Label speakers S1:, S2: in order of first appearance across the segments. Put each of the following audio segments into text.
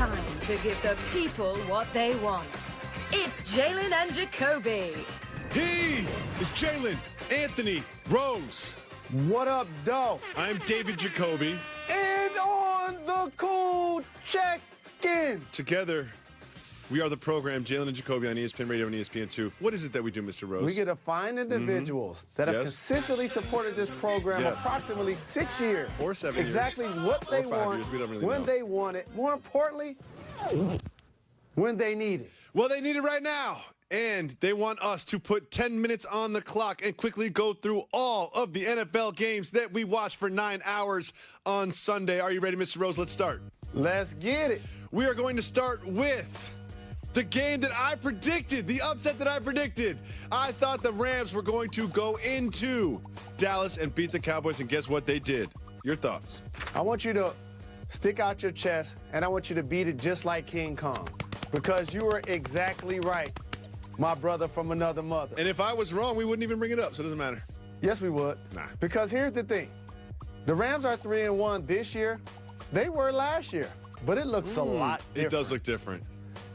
S1: time to give the people what they want. It's Jalen and Jacoby.
S2: He is Jalen Anthony Rose.
S3: What up, doe?
S2: I'm David Jacoby.
S3: And on the cool check-in.
S2: Together, we are the program Jalen and Jacoby on ESPN Radio and ESPN2. What is it that we do, Mr. Rose?
S3: We get to find individuals that have consistently supported this program approximately 6 years.
S2: Or 7 years.
S3: Exactly what they want, when they want it. More importantly, when they need it.
S2: Well, they need it right now. And they want us to put 10 minutes on the clock and quickly go through all of the NFL games that we watched for 9 hours on Sunday. Are you ready, Mr. Rose? Let's start.
S3: Let's get it.
S2: We are going to start with the game that I predicted, the upset that I predicted. I thought the Rams were going to go into Dallas and beat the Cowboys, and guess what they did? Your thoughts?
S3: I want you to stick out your chest, and I want you to beat it just like King Kong, because you were exactly right, my brother from another mother.
S2: And if I was wrong, we wouldn't even bring it up, so it doesn't matter.
S3: Yes, we would.
S2: Nah.
S3: Because here's the thing. The Rams are 3-1 this year. They were last year, but it looks a lot different.
S2: It does look different.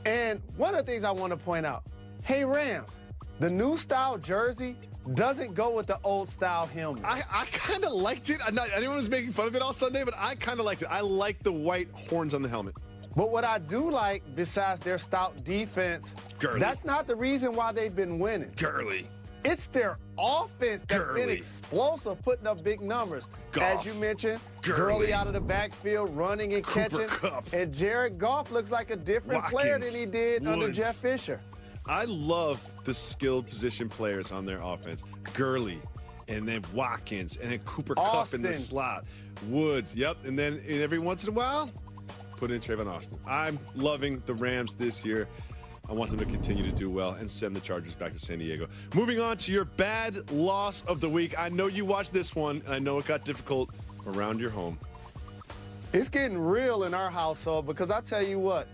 S3: And one of the things I want to point out, hey, Rams, the new style jersey doesn't go with the old style helmet.
S2: I kind of liked it. Anyone was making fun of it all Sunday, but I kind of liked it. I like the white horns on the helmet.
S3: But what I do like, besides their stout defense, that's not the reason why they've been winning.
S2: Girly.
S3: It's their offense that's been explosive, putting up big numbers. As you mentioned, Gurley out of the backfield, running and catching. And Jared Goff looks like a different player than he did under Jeff Fisher.
S2: I love the skilled position players on their offense. Gurley, and then Watkins, and then Cooper Kupp in the slot. Woods, and then every once in a while, put in Trayvon Austin. I'm loving the Rams this year. I want them to continue to do well and send the Chargers back to San Diego. Moving on to your bad loss of the week. I know you watched this one, and I know it got difficult around your home.
S3: It's getting real in our household because I tell you what,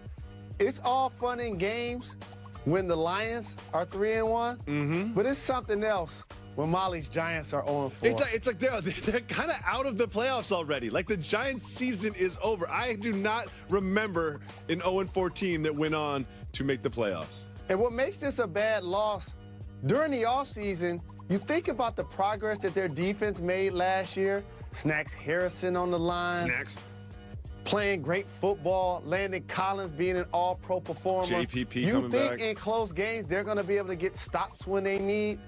S3: it's all fun and games when the Lions are 3-1, but it's something else when Molly's Giants are 0-4.
S2: It's like they're kind of out of the playoffs already. Like the Giants season is over. I do not remember an 0-4 team that went on to make the playoffs.
S3: And what makes this a bad loss, during the offseason, you think about the progress that their defense made last year. Snacks Harrison on the line.
S2: Snacks.
S3: Playing great football. Landon Collins being an all-pro performer.
S2: JPP coming back.
S3: You think in close games they're going to be able to get stops when they need.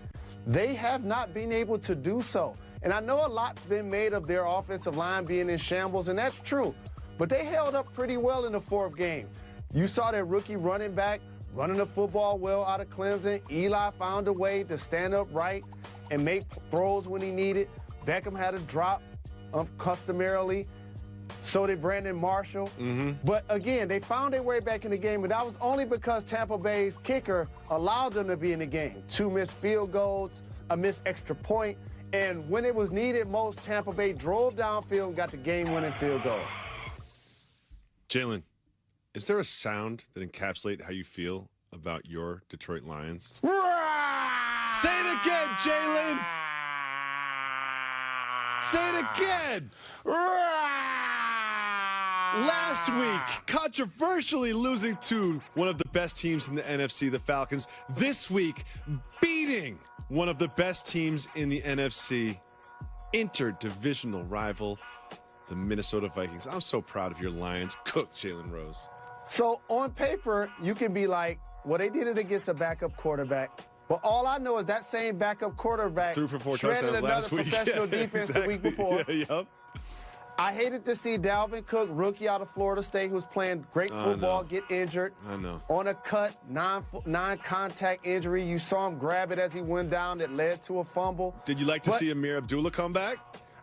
S3: They have not been able to do so. And I know a lot's been made of their offensive line being in shambles, and that's true. But they held up pretty well in the fourth game. You saw their rookie running back running the football well out of Clemson. Eli found a way to stand upright and make throws when he needed. Beckham had a drop customarily. So did Brandon Marshall. But again, they found their way back in the game, but that was only because Tampa Bay's kicker allowed them to be in the game. 2 missed field goals, a missed extra point, and when it was needed most, Tampa Bay drove downfield and got the game-winning field goal.
S2: Jalen, is there a sound that encapsulates how you feel about your Detroit Lions? Say it again, Jalen! Say it again! Last week, controversially losing to one of the best teams in the NFC, the Falcons. This week, beating one of the best teams in the NFC, interdivisional rival, the Minnesota Vikings. I'm so proud of your Lions. Cook, Jalen Rose.
S3: So on paper, you can be like, well, they did it against a backup quarterback. But all I know is that same backup quarterback
S2: threw for 4
S3: shredded
S2: touchdowns last week.
S3: Professional defense the week before. I hated to see Dalvin Cook, rookie out of Florida State, who's playing great football, get injured.
S2: I know.
S3: On a cut, non-contact injury. You saw him grab it as he went down that led to a fumble.
S2: Did you like to see Amir Abdullah come back?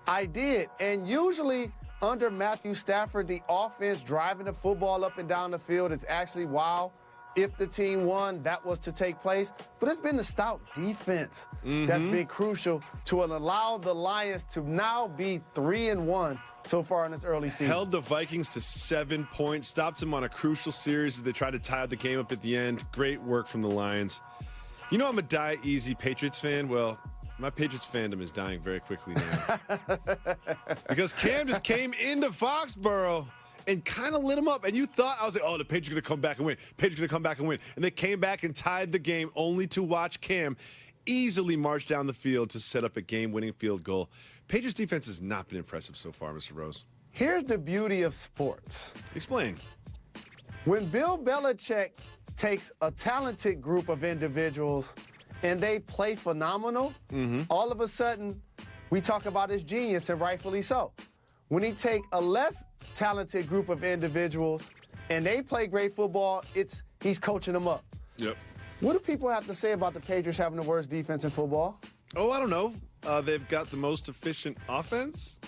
S3: I did. And usually under Matthew Stafford, the offense driving the football up and down the field is actually wild. If the team won, that was to take place. But it's been the stout defense that's been crucial to allow the Lions to now be 3-1 so far in this early season.
S2: Held the Vikings to 7 points, stopped them on a crucial series as they tried to tie the game up at the end. Great work from the Lions. You know I'm a die easy Patriots fan. Well, my Patriots fandom is dying very quickly now. Because Cam just came into Foxborough and kind of lit them up. And you thought, I was like, oh, the Patriots are going to come back and win. Patriots are going to come back and win. And they came back and tied the game only to watch Cam easily march down the field to set up a game-winning field goal. Patriots defense has not been impressive so far, Mr. Rose.
S3: Here's the beauty of sports.
S2: Explain.
S3: When Bill Belichick takes a talented group of individuals and they play phenomenal, all of a sudden we talk about his genius, and rightfully so. When he take a less talented group of individuals and they play great football, he's coaching them up.
S2: Yep.
S3: What do people have to say about the Patriots having the worst defense in football?
S2: Oh, I don't know. They've got the most efficient offense.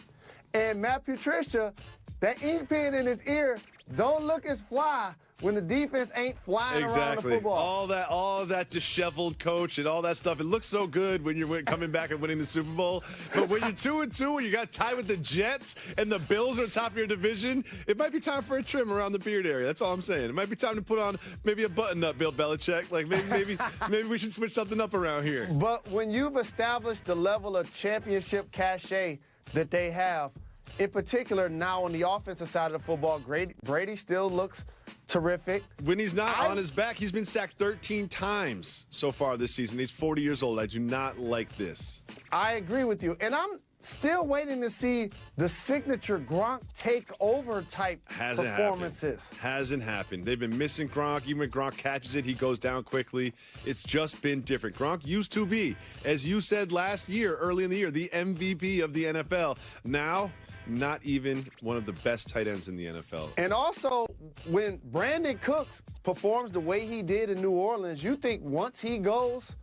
S3: And Matt Patricia, that ink pen in his ear don't look as fly when the defense ain't flying around the football.
S2: All that disheveled coach and all that stuff. It looks so good when you're coming back and winning the Super Bowl. But when you're 2-2 and you got tied with the Jets and the Bills are top of your division, it might be time for a trim around the beard area. That's all I'm saying. It might be time to put on maybe a button up, Bill Belichick. Like maybe we should switch something up around here.
S3: But when you've established the level of championship cachet that they have, in particular now on the offensive side of the football, Brady still looks terrific.
S2: When he's not on his back, he's been sacked 13 times so far this season. He's 40 years old. I do not like this.
S3: I agree with you. And I'm still waiting to see the signature Gronk takeover type performances.
S2: Hasn't happened. They've been missing Gronk. Even when Gronk catches it, he goes down quickly. It's just been different. Gronk used to be, as you said last year, early in the year, the MVP of the NFL. Now, not even one of the best tight ends in the NFL.
S3: And also, when Brandon Cooks performs the way he did in New Orleans, you think once he goes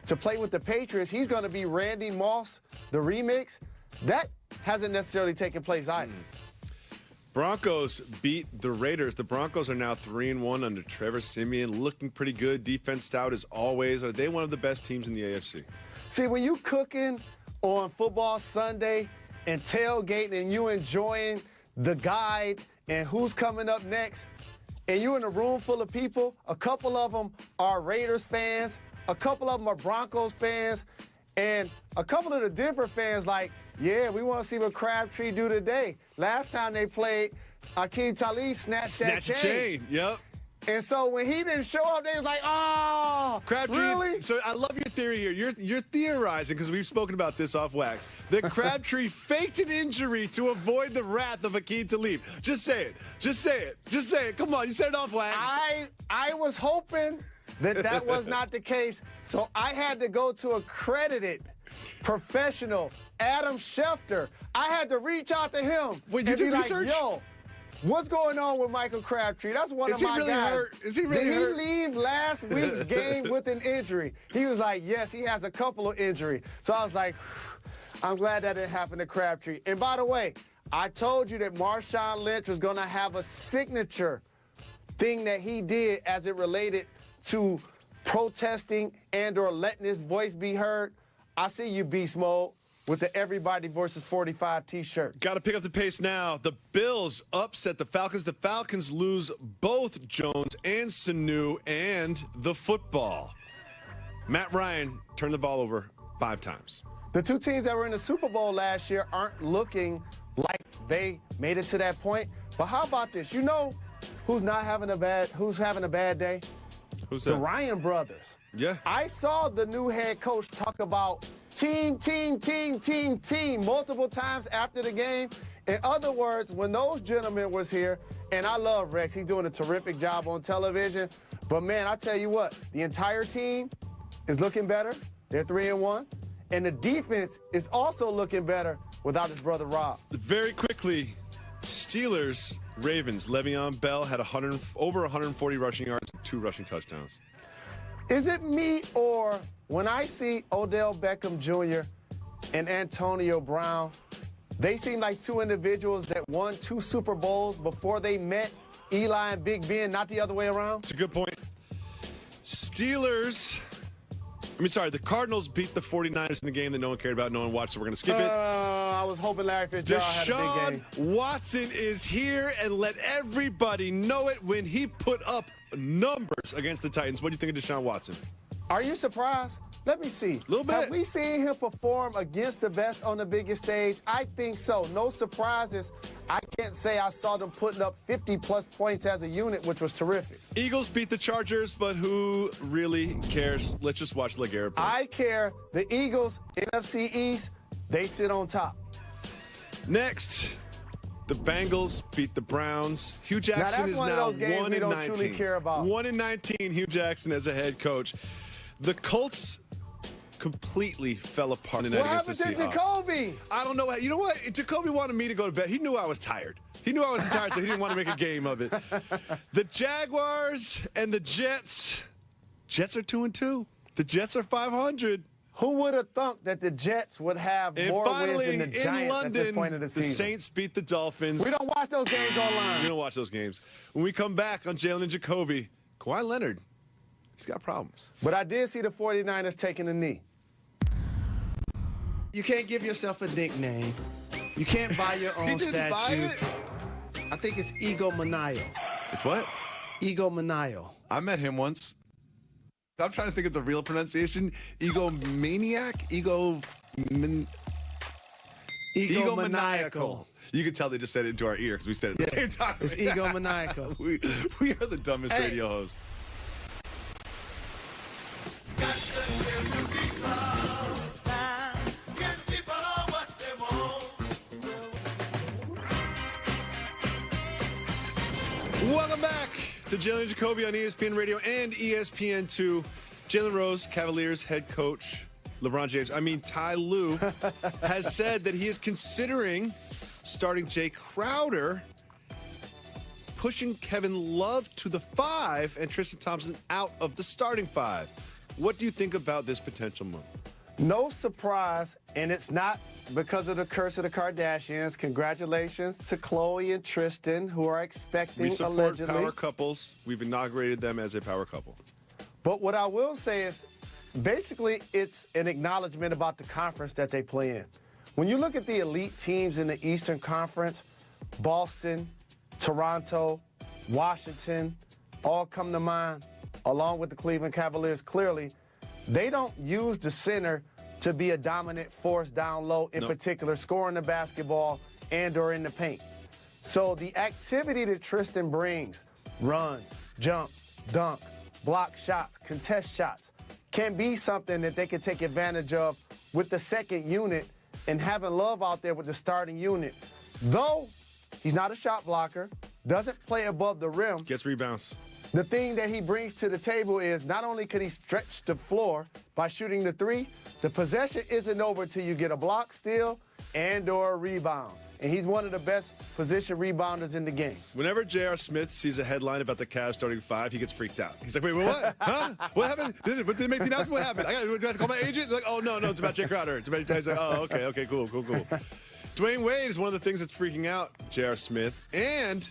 S3: to play with the Patriots, he's going to be Randy Moss, the remix? That hasn't necessarily taken place either.
S2: Broncos beat the Raiders. The Broncos are now 3-1 under Trevor Siemian, looking pretty good. Defense stout as always. Are they one of the best teams in the AFC?
S3: See, when you cooking on Football Sunday and tailgating and you enjoying the guide and who's coming up next, and you in a room full of people, a couple of them are Raiders fans, a couple of them are Broncos fans, and a couple of the Denver fans like, yeah, we want to see what Crabtree do today. Last time they played, Akeem Talib snatched that chain.
S2: Yep.
S3: And so when he didn't show up, they was like, oh,
S2: Crabtree,
S3: really?
S2: So I love your theory here. You're theorizing, because we've spoken about this off wax, that Crabtree faked an injury to avoid the wrath of Akeem Talib. Just say it. Just say it. Just say it. Come on, you said it off wax.
S3: I was hoping that was not the case, so I had to go to accredited professional Adam Schefter. I had to reach out to him
S2: and be
S3: research? Like, yo, what's going on with Michael Crabtree? That's one of my guys.
S2: Is he really hurt?
S3: Did he leave last week's game with an injury? He was like, yes, he has a couple of injuries. So I was like, I'm glad that didn't happen to Crabtree. And by the way, I told you that Marshawn Lynch was going to have a signature thing that he did as it related to protesting and or letting his voice be heard. I see you, Beast Mode, with the Everybody Versus 45 T-shirt.
S2: Got to pick up the pace now. The Bills upset the Falcons. The Falcons lose both Jones and Sanu and the football. Matt Ryan turned the ball over 5 times.
S3: The two teams that were in the Super Bowl last year aren't looking like they made it to that point. But how about this? You know who's having a bad day?
S2: Who's
S3: that? The
S2: that?
S3: Ryan brothers.
S2: Yeah.
S3: I saw the new head coach talk about team multiple times after the game. In other words, when those gentlemen was here, and I love Rex, he's doing a terrific job on television. But man, I tell you what, the entire team is looking better. They're 3-1. And the defense is also looking better without his brother Rob.
S2: Very quickly, Steelers, Ravens. Le'Veon Bell had over 140 rushing yards and 2 rushing touchdowns.
S3: Is it me, or when I see Odell Beckham Jr. and Antonio Brown, they seem like two individuals that won 2 Super Bowls before they met Eli and Big Ben, not the other way around?
S2: It's a good point. The Cardinals beat the 49ers in the game that no one cared about, no one watched, so we're going to skip it.
S3: I was hoping Larry Fitzgerald had a big
S2: Deshaun Watson is here, and let everybody know it when he put up numbers against the Titans. What do you think of Deshaun Watson?
S3: Are you surprised? Let me see.
S2: A little bit.
S3: Have we seen him perform against the best on the biggest stage? I think so. No surprises. I can't say I saw them putting up 50-plus points as a unit, which was terrific.
S2: Eagles beat the Chargers, but who really cares? Let's just watch LeGarrette play.
S3: I care. The Eagles, NFC East, they sit on top.
S2: Next, the Bengals beat the Browns. Hugh Jackson is now 1-19.
S3: Truly care about.
S2: 1-19, Hugh Jackson as a head coach. The Colts completely fell apart
S3: What happened to Jacoby?
S2: I don't know. You know what? Jacoby wanted me to go to bed. He knew I was tired. He knew I was tired, so he didn't want to make a game of it. The Jaguars and the Jets. Jets are 2-2. The Jets are 500.
S3: Who would have thought that the Jets would have more wins than the Giants
S2: London,
S3: at this point of the season?
S2: The Saints beat the Dolphins.
S3: We don't watch those games online.
S2: We don't watch those games. When we come back on Jalen Jacoby, Kawhi Leonard, he's got problems.
S3: But I did see the 49ers taking a knee.
S4: You can't give yourself a nickname. You can't buy your own statue.
S2: Buy it?
S4: I think it's egomaniacal.
S2: It's what?
S4: Egomaniacal.
S2: I met him once. I'm trying to think of the real pronunciation. Egomaniac? Egomaniacal. You can tell they just said it into our ear because we said it at the same time.
S4: It's egomaniacal.
S2: we are the dumbest radio hosts. Welcome back to Jalen Jacoby on ESPN Radio and ESPN2. Jalen Rose, Cavaliers head coach, Ty Lue, has said that he is considering starting Jay Crowder, pushing Kevin Love to the 5, and Tristan Thompson out of the starting 5. What do you think about this potential move?
S3: No surprise, and it's not because of the curse of the Kardashians. Congratulations to Khloe and Tristan, who are expecting
S2: we support
S3: allegedly.
S2: Power couples. We've inaugurated them as a power couple.
S3: But what I will say is, basically, it's an acknowledgement about the conference that they play in. When you look at the elite teams in the Eastern Conference, Boston, Toronto, Washington, all come to mind, along with the Cleveland Cavaliers, clearly, they don't use the center to be a dominant force down low, in particular, scoring the basketball and or in the paint. So the activity that Tristan brings, run, jump, dunk, block shots, contest shots, can be something that they can take advantage of with the second unit and having Love out there with the starting unit. Though he's not a shot blocker, doesn't play above the rim.
S2: Gets rebounds.
S3: The thing that he brings to the table is not only could he stretch the floor by shooting the 3, the possession isn't over till you get a block steal and or a rebound. And he's one of the best position rebounders in the game.
S2: Whenever J.R. Smith sees a headline about the Cavs starting 5, he gets freaked out. He's like, wait, what? Huh? What happened? Did they make the announcement? What happened? Do I have to call my agent? He's like, oh, no, it's about Jay Crowder. He's like, oh, okay, cool. Dwayne Wade is one of the things that's freaking out J.R. Smith. And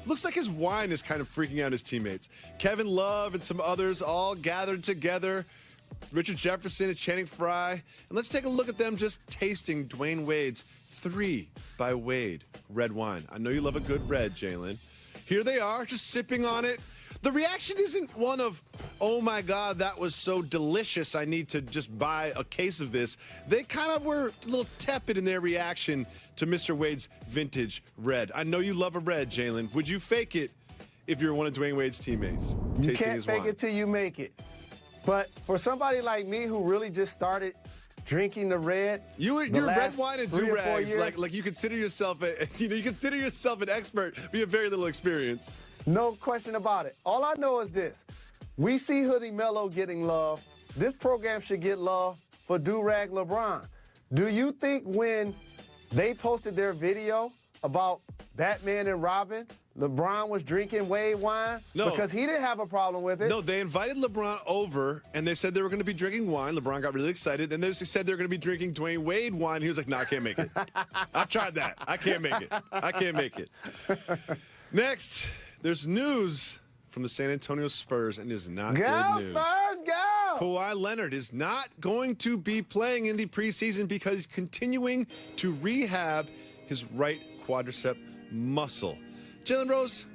S2: looks like his wine is kind of freaking out his teammates. Kevin Love and some others all gathered together. Richard Jefferson and Channing Frye. And let's take a look at them just tasting Dwayne Wade's 3 by Wade red wine. I know you love a good red, Jalen. Here they are, just sipping on it. The reaction isn't one of, oh my God, that was so delicious, I need to just buy a case of this. They kind of were a little tepid in their reaction to Mr. Wade's vintage red. I know you love a red, Jalen. Would you fake it if you're one of Dwayne Wade's teammates?
S3: You can't fake it till you make it. But for somebody like me who really just started drinking the red,
S2: you're red wine and do-rags. Like you consider yourself an expert, but you have very little experience.
S3: No question about it. All I know is this. We see Hoodie Melo getting love. This program should get love for Do-Rag LeBron. Do you think when they posted their video about Batman and Robin, LeBron was drinking Wade wine?
S2: No.
S3: Because he didn't have a problem with it.
S2: No, they invited LeBron over, and they said they were going to be drinking wine. LeBron got really excited. And they said they were going to be drinking Dwayne Wade wine. He was like, no, I can't make it. I've tried that. I can't make it. Next, there's news from the San Antonio Spurs, and it is not good news.
S3: Go, Spurs, go!
S2: Kawhi Leonard is not going to be playing in the preseason because he's continuing to rehab his right quadricep muscle. Jalen Rose,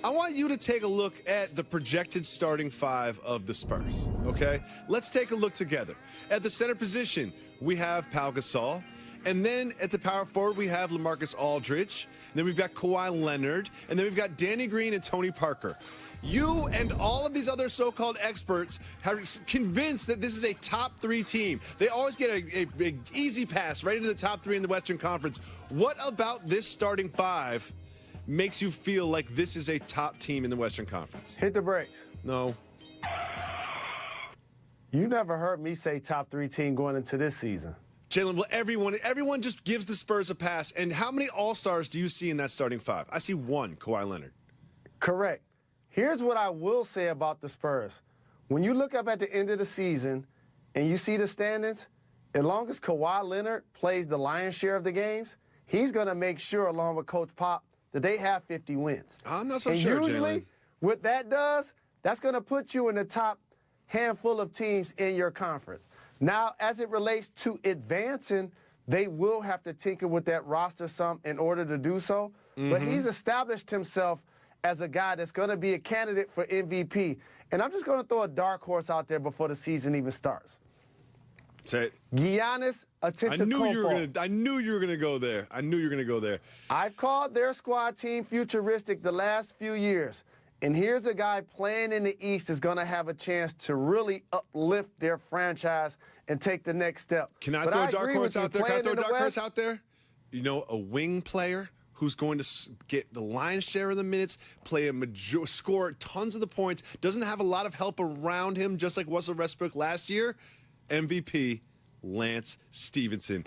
S2: I want you to take a look at the projected starting five of the Spurs, okay? Let's take a look together. At the center position, we have Pau Gasol. And then at the power forward, we have LaMarcus Aldridge. And then we've got Kawhi Leonard. And then we've got Danny Green and Tony Parker. You and all of these other so-called experts have convinced that this is a top 3 team. They always get a big easy pass right into the top 3 in the Western Conference. What about this starting five makes you feel like this is a top team in the Western Conference?
S3: Hit the brakes.
S2: No.
S3: You never heard me say top 3 team going into this season.
S2: Jalen, well, everyone just gives the Spurs a pass. And how many All-Stars do you see in that starting five? I see one, Kawhi Leonard.
S3: Correct. Here's what I will say about the Spurs. When you look up at the end of the season and you see the standings, as long as Kawhi Leonard plays the lion's share of the games, he's going to make sure, along with Coach Pop, that they have 50 wins.
S2: I'm not so
S3: and
S2: sure,
S3: usually,
S2: Jalen.
S3: what that does, that's going to put you in the top handful of teams in your conference. Now, as it relates to advancing, they will have to tinker with that roster some in order to do so. But he's established himself as a guy that's going to be a candidate for MVP. And I'm just going to throw a dark horse out there before the season even starts.
S2: Say it.
S3: Giannis Antetokounmpo.
S2: I knew you were gonna go there. I knew you were gonna go there.
S3: I've called their squad team futuristic the last few years. And here's a guy playing in the East is going to have a chance to really uplift their franchise and take the next step.
S2: Can I throw a dark horse out there? Can I throw a dark horse out there? You know, a wing player who's going to get the lion's share of the minutes, score tons of the points, doesn't have a lot of help around him, just like Russell Westbrook last year. MVP, Lance Stevenson.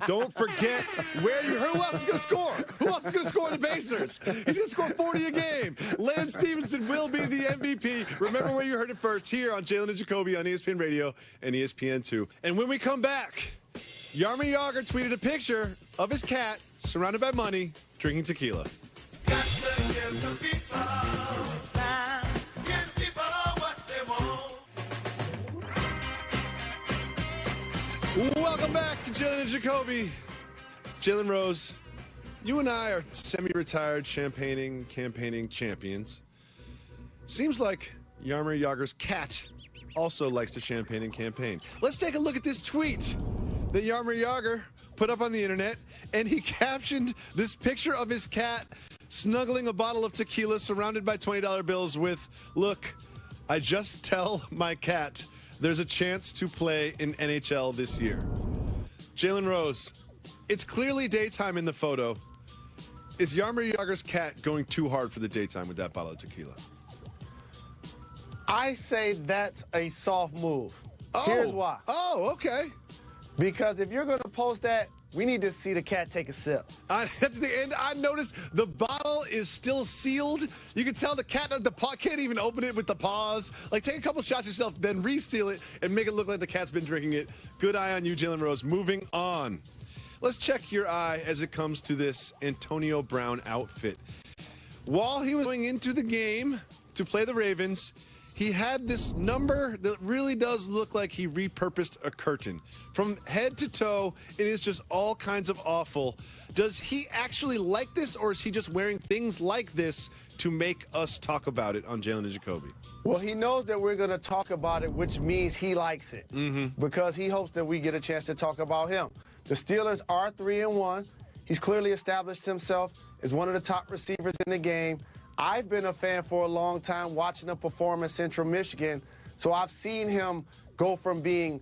S2: Don't forget who else is going to score? Who else is going to score in the Pacers? He's going to score 40 a game. Lance Stevenson will be the MVP. Remember where you heard it first, here on Jalen and Jacoby on ESPN Radio and ESPN2. And when we come back, Jaromir Jagr tweeted a picture of his cat surrounded by money, drinking tequila. Welcome back to Jalen and Jacoby. Jalen Rose, you and I are semi-retired campaigning champions. Seems like Jaromir Jagr's cat also likes to champagne and campaign. Let's take a look at this tweet that Jaromir Jagr put up on the internet, and he captioned this picture of his cat snuggling a bottle of tequila surrounded by $20 bills with, "Look, I just tell my cat there's a chance to play in NHL this year." Jalen Rose, it's clearly daytime in the photo. Is Jaromir Jagr's cat going too hard for the daytime with that bottle of tequila?
S3: I say that's a soft move. Here's why.
S2: Oh, okay.
S3: Because if you're going to post that, we need to see the cat take a sip.
S2: That's the end. I noticed the bottle is still sealed. You can tell the cat, the paw can't even open it with the paws. Like, take a couple shots yourself, then re-seal it and make it look like the cat's been drinking it. Good eye on you, Jalen Rose. Moving on. Let's check your eye as it comes to this Antonio Brown outfit. While he was going into the game to play the Ravens, he had this number that really does look like he repurposed a curtain. From head to toe, it is just all kinds of awful. Does he actually like this, or is he just wearing things like this to make us talk about it on Jalen and Jacoby?
S3: Well, he knows that we're going to talk about it, which means he likes it. Because he hopes that we get a chance to talk about him. The Steelers are 3-1. He's clearly established himself as one of the top receivers in the game. I've been a fan for a long time watching him perform in Central Michigan, so I've seen him go from being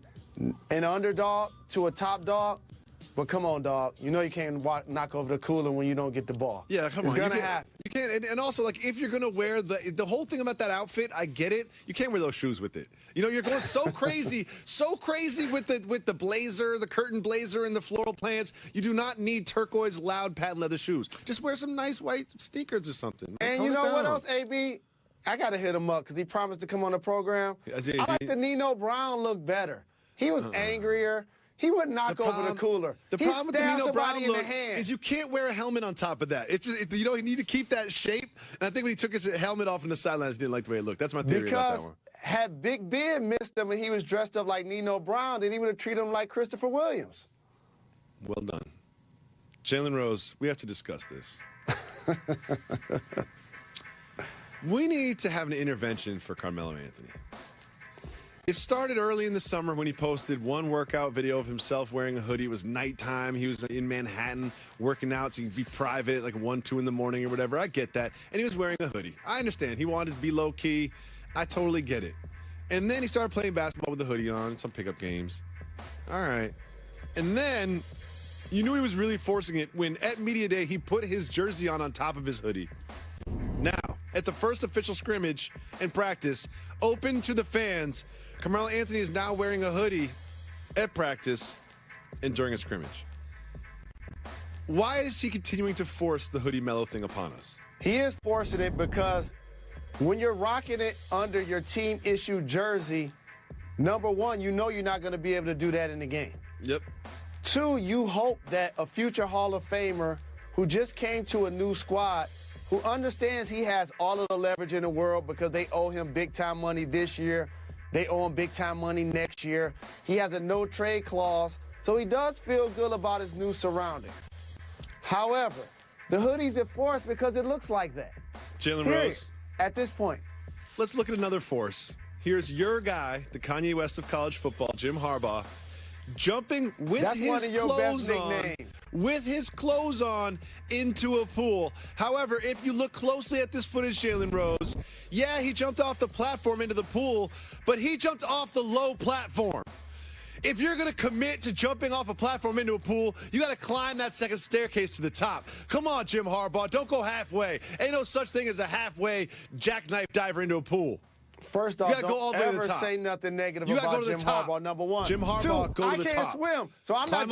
S3: an underdog to a top dog. But come on, dog. You know you can't knock over the cooler when you don't get the ball.
S2: Yeah, come on.
S3: It's going to happen.
S2: You can't. And also, like, if you're going to wear the whole thing about that outfit, I get it. You can't wear those shoes with it. You know, you're going so crazy with the blazer, the curtain blazer, and the floral plants. You do not need turquoise, loud, patent leather shoes. Just wear some nice white sneakers or something.
S3: And you know what else, AB? I got to hit him up because he promised to come on the program. I like the Nino Brown look better. He was angrier. He wouldn't knock over the cooler.
S2: The problem with the Nino Brown look is you can't wear a helmet on top of that. It's just, you know, you need to keep that shape. And I think when he took his helmet off in the sidelines, he didn't like the way it looked. That's my theory about that one.
S3: Had Big Ben missed him and he was dressed up like Nino Brown, then he would have treated him like Christopher Williams.
S2: Well done. Jalen Rose, we have to discuss this. We need to have an intervention for Carmelo Anthony. It started early in the summer when he posted one workout video of himself wearing a hoodie. It was nighttime. He was in Manhattan working out so he could be private at like 1, 2 in the morning or whatever. I get that. And he was wearing a hoodie. I understand. He wanted to be low-key. I totally get it. And then he started playing basketball with a hoodie on, some pickup games. All right. And then you knew he was really forcing it when at Media Day he put his jersey on top of his hoodie. Now, at the first official scrimmage and practice, open to the fans, Carmelo Anthony is now wearing a hoodie at practice and during a scrimmage. Why is he continuing to force the hoodie Melo thing upon us?
S3: He is forcing it because when you're rocking it under your team-issued jersey, number one, you know you're not going to be able to do that in the game.
S2: Yep.
S3: 2, you hope that a future Hall of Famer who just came to a new squad, who understands he has all of the leverage in the world because they owe him big-time money this year, they owe him big-time money next year. He has a no-trade clause, so he does feel good about his new surroundings. However, the hoodie's enforced because it looks like that.
S2: Jalen Rose.
S3: At this point.
S2: Let's look at another force. Here's your guy, the Kanye West of college football, Jim Harbaugh, jumping with his clothes on into a pool. However, if you look closely at this footage, Jalen Rose, yeah, he jumped off the platform into the pool, but he jumped off the low platform. If you're going to commit to jumping off a platform into a pool, you got to climb that second staircase to the top. Come on, Jim Harbaugh. Don't go halfway. Ain't no such thing as a halfway jackknife diver into a pool.
S3: First off, don't ever say nothing negative about Jim Harbaugh, number one.
S2: Jim Harbaugh, go to the top.
S3: I can't swim, so I'm not